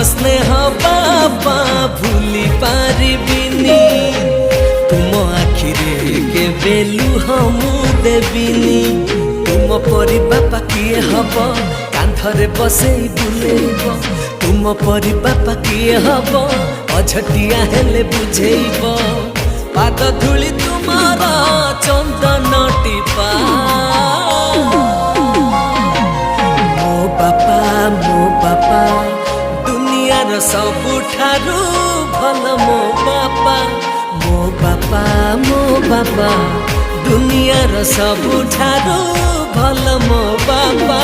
स्नेह बापा भूली पारिबिनी तुम आखिरे के बेलु हमू देविनी तुम परी बापा किए हब कांधरे बसे बुलेब तुम परी बापा किए हब अझटिया हेले बुझेब पाद धूली तुमार चंदन टीपा मो बापा दुनियार सबुठारु भल मो बापा दुनियार सबुठारु भल मो बापा।